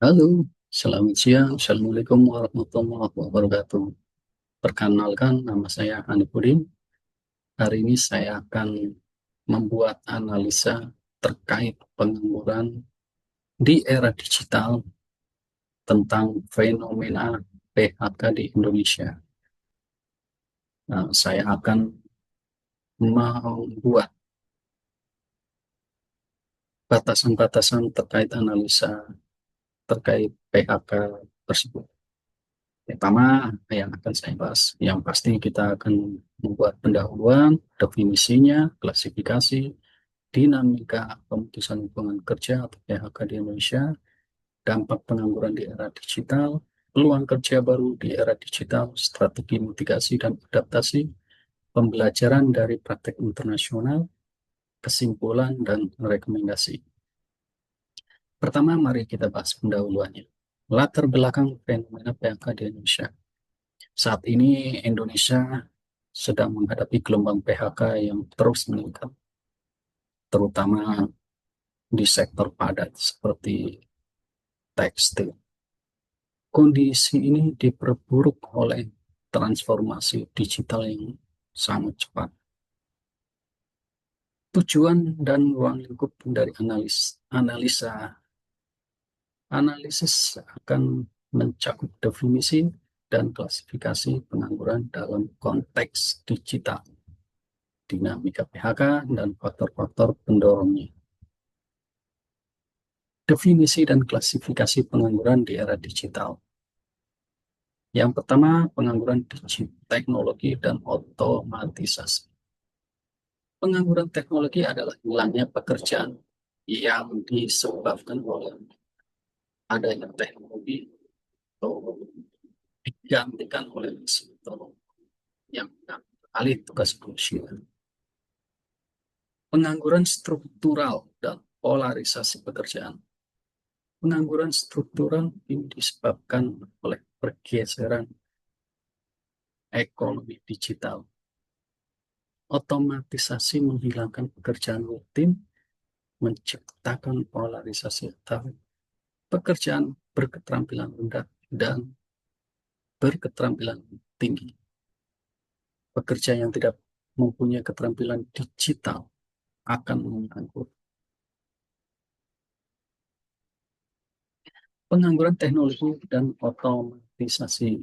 Halo, selamat siang. Assalamualaikum warahmatullahi wabarakatuh. Perkenalkan, nama saya Hanifudin. Hari ini saya akan membuat analisa terkait pengangguran di era digital tentang fenomena PHK di Indonesia. Nah, saya akan membuat batasan-batasan terkait analisa terkait PHK tersebut. Pertama, yang akan saya bahas, yang pasti kita akan membuat pendahuluan, definisinya, klasifikasi, dinamika pemutusan hubungan kerja atau PHK di Indonesia, dampak pengangguran di era digital, peluang kerja baru di era digital, strategi mitigasi dan adaptasi, pembelajaran dari praktek internasional, kesimpulan dan rekomendasi. Pertama, mari kita bahas pendahuluannya. Latar belakang fenomena PHK di Indonesia. Saat ini Indonesia sedang menghadapi gelombang PHK yang terus meningkat, terutama di sektor padat seperti tekstil. Kondisi ini diperburuk oleh transformasi digital yang sangat cepat. Tujuan dan ruang lingkup dari analisis akan mencakup definisi dan klasifikasi pengangguran dalam konteks digital, dinamika PHK, dan faktor-faktor pendorongnya. Definisi dan klasifikasi pengangguran di era digital. Yang pertama, pengangguran teknologi dan otomatisasi. Pengangguran teknologi adalah hilangnya pekerjaan yang disebabkan oleh adanya teknologi atau digantikan oleh sektor yang alih tugas manusia. Pengangguran struktural dan polarisasi pekerjaan. Pengangguran struktural ini disebabkan oleh pergeseran ekonomi digital. Otomatisasi menghilangkan pekerjaan rutin, menciptakan polarisasi atau pekerjaan berketerampilan rendah dan berketerampilan tinggi. Pekerja yang tidak mempunyai keterampilan digital akan menganggur. Pengangguran teknologi dan otomatisasi.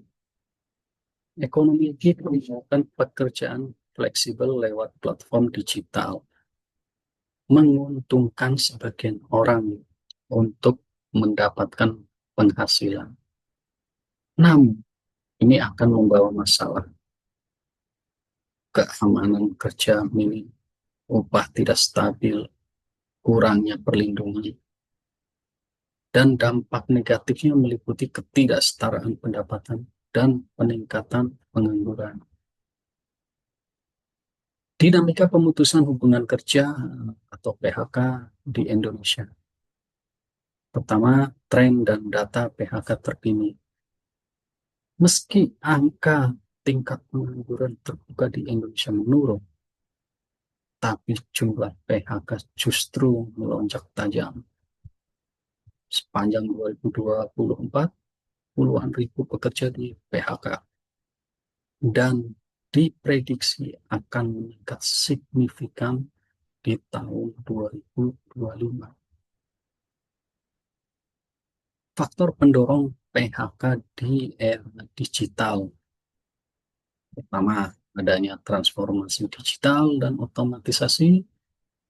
Ekonomi kita menyebabkan pekerjaan fleksibel lewat platform digital, menguntungkan sebagian orang untuk mendapatkan penghasilan. Namun, ini akan membawa masalah keamanan kerja minim, upah tidak stabil, kurangnya perlindungan, dan dampak negatifnya meliputi ketidaksetaraan pendapatan dan peningkatan pengangguran. Dinamika pemutusan hubungan kerja atau PHK di Indonesia. Pertama, tren dan data PHK terkini. Meski angka tingkat pengangguran terbuka di Indonesia menurun, tapi jumlah PHK justru melonjak tajam. Sepanjang 2024, puluhan ribu pekerja di PHK dan diprediksi akan meningkat signifikan di tahun 2025. Faktor pendorong PHK di era digital. Pertama, adanya transformasi digital dan otomatisasi,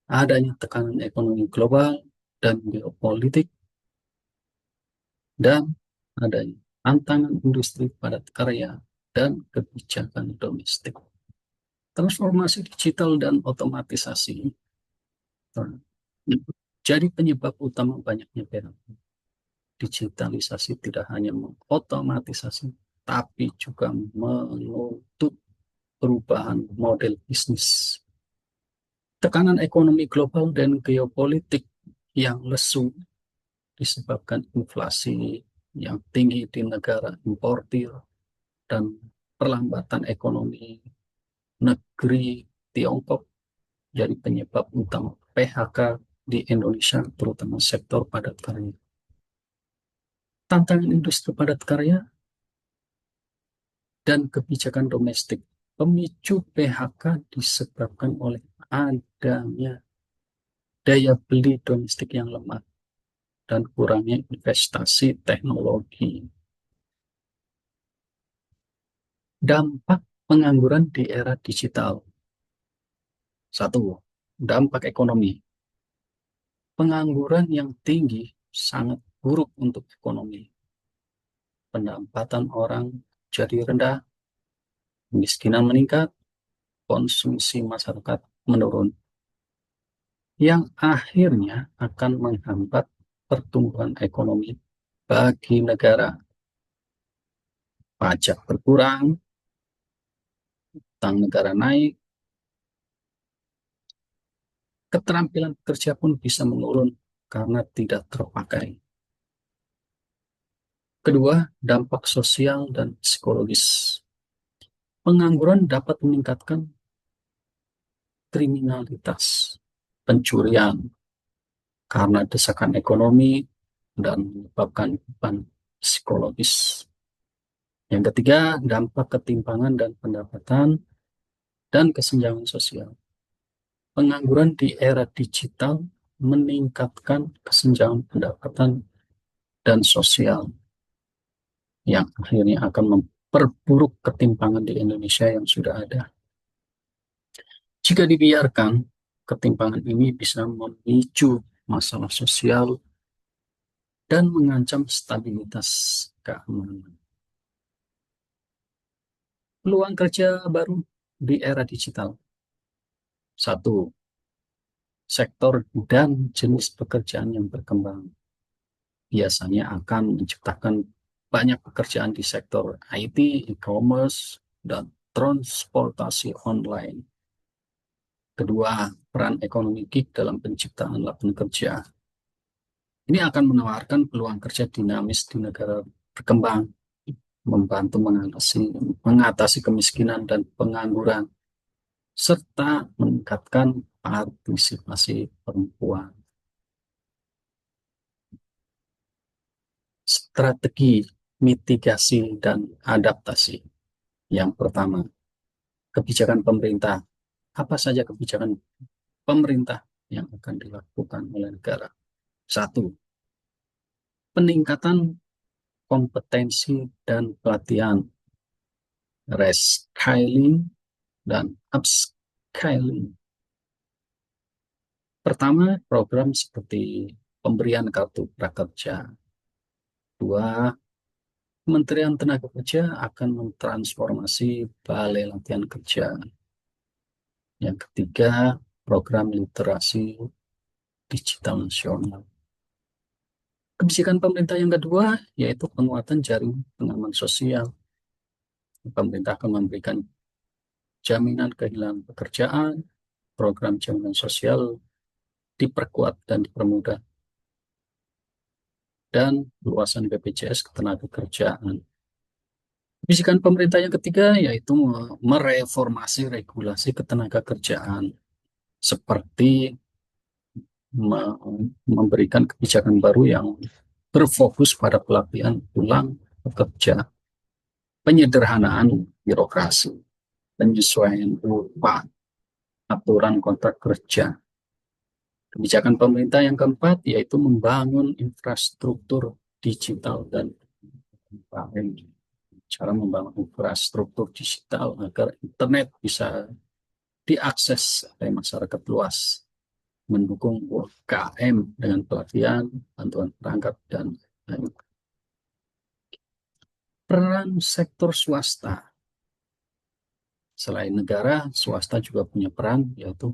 adanya tekanan ekonomi global dan geopolitik, dan adanya tantangan industri padat karya dan kebijakan domestik. Transformasi digital dan otomatisasi jadi penyebab utama banyaknya PHK. Digitalisasi tidak hanya mengotomatisasi, tapi juga menuntut perubahan model bisnis. Tekanan ekonomi global dan geopolitik yang lesu disebabkan inflasi yang tinggi di negara importir dan perlambatan ekonomi negeri Tiongkok jadi penyebab utama PHK di Indonesia, terutama sektor padat karya. tantangan industri padat karya, dan kebijakan domestik. Pemicu PHK disebabkan oleh adanya daya beli domestik yang lemah dan kurangnya investasi teknologi. Dampak pengangguran di era digital. Satu, dampak ekonomi. Pengangguran yang tinggi sangat buruk untuk ekonomi. Pendapatan orang jadi rendah, kemiskinan meningkat, konsumsi masyarakat menurun, yang akhirnya akan menghambat pertumbuhan ekonomi bagi negara. Pajak berkurang, utang negara naik, keterampilan kerja pun bisa menurun karena tidak terpakai. Kedua, dampak sosial dan psikologis. Pengangguran dapat meningkatkan kriminalitas, pencurian, karena desakan ekonomi dan menyebabkan beban psikologis. Yang ketiga, dampak ketimpangan dan pendapatan dan kesenjangan sosial. Pengangguran di era digital meningkatkan kesenjangan pendapatan dan sosial yang akhirnya akan memperburuk ketimpangan di Indonesia yang sudah ada. Jika dibiarkan, ketimpangan ini bisa memicu masalah sosial dan mengancam stabilitas keamanan. Peluang kerja baru di era digital. Satu, sektor dan jenis pekerjaan yang berkembang biasanya akan menciptakan banyak pekerjaan di sektor IT, e-commerce, dan transportasi online. Kedua, peran ekonomi gig dalam penciptaan lapangan kerja. Ini akan menawarkan peluang kerja dinamis di negara berkembang, membantu mengatasi kemiskinan dan pengangguran, serta meningkatkan partisipasi perempuan. Strategi mitigasi dan adaptasi. Yang pertama, kebijakan pemerintah. Apa saja kebijakan pemerintah yang akan dilakukan oleh negara? Satu, peningkatan kompetensi dan pelatihan, reskilling dan upskilling. Pertama, program seperti pemberian kartu prakerja. Dua, Kementerian Tenaga Kerja akan mentransformasi balai latihan kerja. Yang ketiga, program literasi digital nasional. Kebijakan pemerintah yang kedua yaitu penguatan jaring pengaman sosial. Pemerintah akan memberikan jaminan kehilangan pekerjaan, program jaminan sosial diperkuat dan dipermudah, dan luasan BPJS ketenagakerjaan. Kebijakan pemerintah yang ketiga yaitu mereformasi regulasi ketenagakerjaan seperti memberikan kebijakan baru yang berfokus pada pelatihan ulang pekerja, penyederhanaan birokrasi, penyesuaian upah, aturan kontrak kerja. Kebijakan pemerintah yang keempat yaitu membangun infrastruktur digital dan UMKM. Cara membangun infrastruktur digital agar internet bisa diakses oleh masyarakat luas, mendukung UMKM dengan pelatihan, bantuan perangkat, dan lain. Peran sektor swasta. Selain negara, swasta juga punya peran, yaitu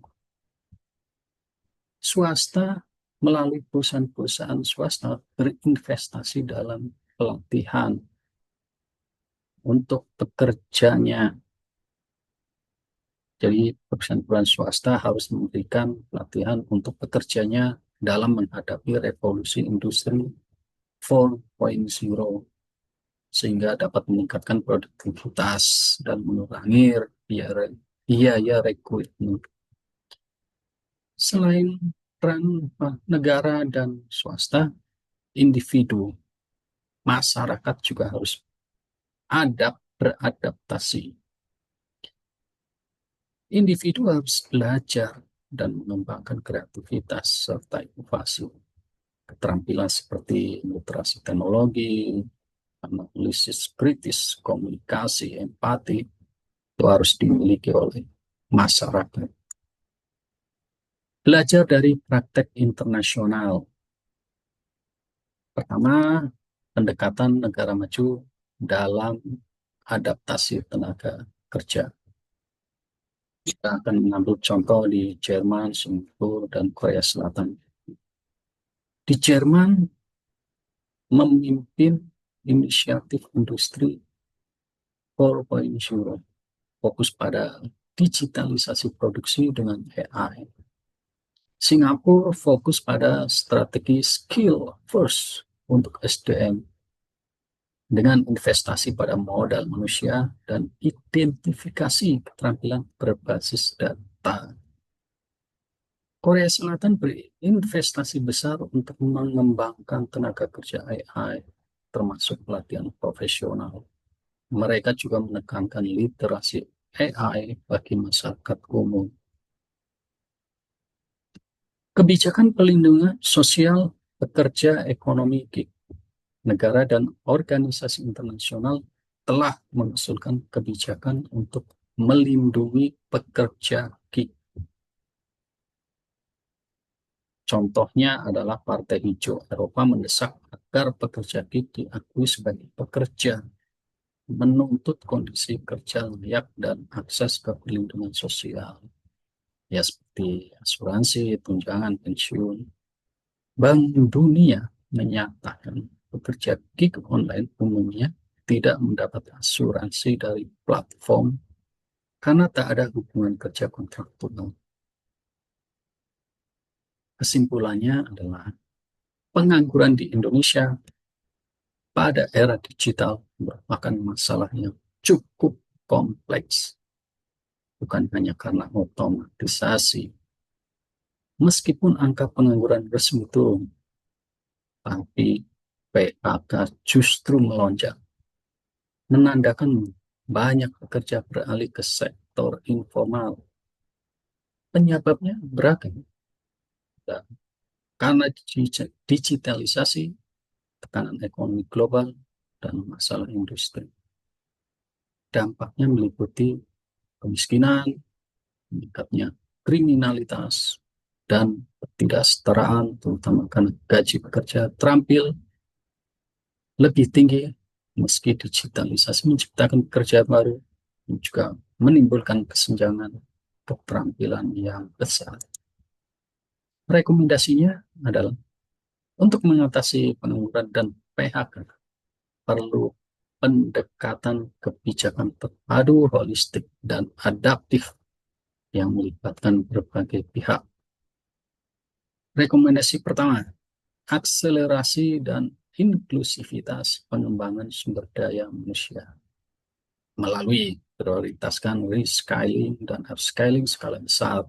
swasta melalui perusahaan-perusahaan swasta berinvestasi dalam pelatihan untuk pekerjanya. Jadi perusahaan-perusahaan swasta harus memberikan pelatihan untuk pekerjanya dalam menghadapi revolusi industri 4.0 sehingga dapat meningkatkan produktivitas dan mengurangi biaya rekrutmen. Selain peran negara dan swasta, individu masyarakat juga harus beradaptasi. Individu harus belajar dan mengembangkan kreativitas serta inovasi. Keterampilan seperti literasi teknologi, analisis kritis, komunikasi, empati, itu harus dimiliki oleh masyarakat. Belajar dari praktek internasional. Pertama, pendekatan negara maju dalam adaptasi tenaga kerja. Kita akan mengambil contoh di Jerman, Singapura, dan Korea Selatan. Di Jerman memimpin inisiatif industri 4.0, fokus pada digitalisasi produksi dengan AI. Singapura fokus pada strategi skill first untuk SDM dengan investasi pada modal manusia dan identifikasi keterampilan berbasis data. Korea Selatan berinvestasi besar untuk mengembangkan tenaga kerja AI, termasuk pelatihan profesional. Mereka juga menekankan literasi AI bagi masyarakat umum. Kebijakan pelindungan sosial pekerja ekonomi gig. Negara dan organisasi internasional telah mengusulkan kebijakan untuk melindungi pekerja gig. Contohnya adalah Partai Hijau Eropa mendesak agar pekerja gig diakui sebagai pekerja, menuntut kondisi kerja layak dan akses ke perlindungan sosial, ya seperti asuransi, tunjangan pensiun. Bank Dunia menyatakan pekerja gig online umumnya tidak mendapat asuransi dari platform karena tak ada hubungan kerja kontraktual. Kesimpulannya adalah pengangguran di Indonesia pada era digital merupakan masalah yang cukup kompleks, bukan hanya karena otomatisasi. Meskipun angka pengangguran resmi turun, tapi PHK justru melonjak, menandakan banyak pekerja beralih ke sektor informal. Penyebabnya beragam, karena digitalisasi, tekanan ekonomi global, dan masalah industri. Dampaknya meliputi kemiskinan, meningkatnya kriminalitas, dan ketidaksetaraan, terutama karena gaji pekerja terampil lebih tinggi. Meski digitalisasi menciptakan pekerja baru, juga menimbulkan kesenjangan keterampilan yang besar. Rekomendasinya adalah untuk mengatasi pengangguran dan PHK, perlu pendekatan kebijakan terpadu, holistik, dan adaptif yang melibatkan berbagai pihak. Rekomendasi pertama, akselerasi dan inklusivitas pengembangan sumber daya manusia melalui prioritaskan reskilling dan upskilling skala besar,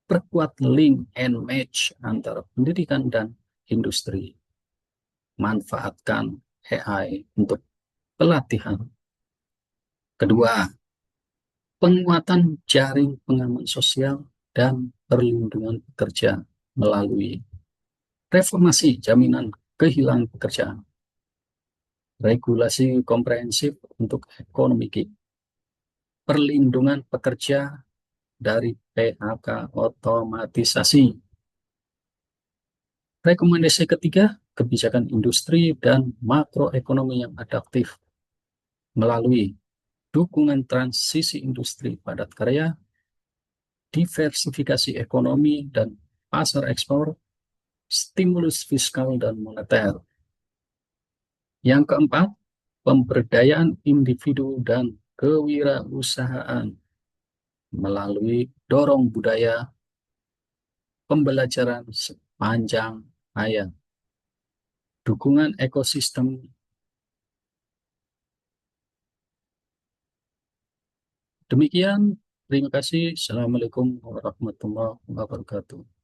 perkuat link and match antara pendidikan dan industri, manfaatkan AI untuk pelatihan. Kedua, penguatan jaring pengaman sosial dan perlindungan pekerja melalui reformasi jaminan kehilangan pekerjaan, regulasi komprehensif untuk ekonomi gig, perlindungan pekerja dari PHK otomatisasi. Rekomendasi ketiga, kebijakan industri dan makroekonomi yang adaptif melalui dukungan transisi industri padat karya, diversifikasi ekonomi dan pasar ekspor, stimulus fiskal dan moneter. Yang keempat, pemberdayaan individu dan kewirausahaan melalui dorong budaya pembelajaran sepanjang hayat, dukungan ekosistem. Demikian, terima kasih. Assalamualaikum warahmatullahi wabarakatuh.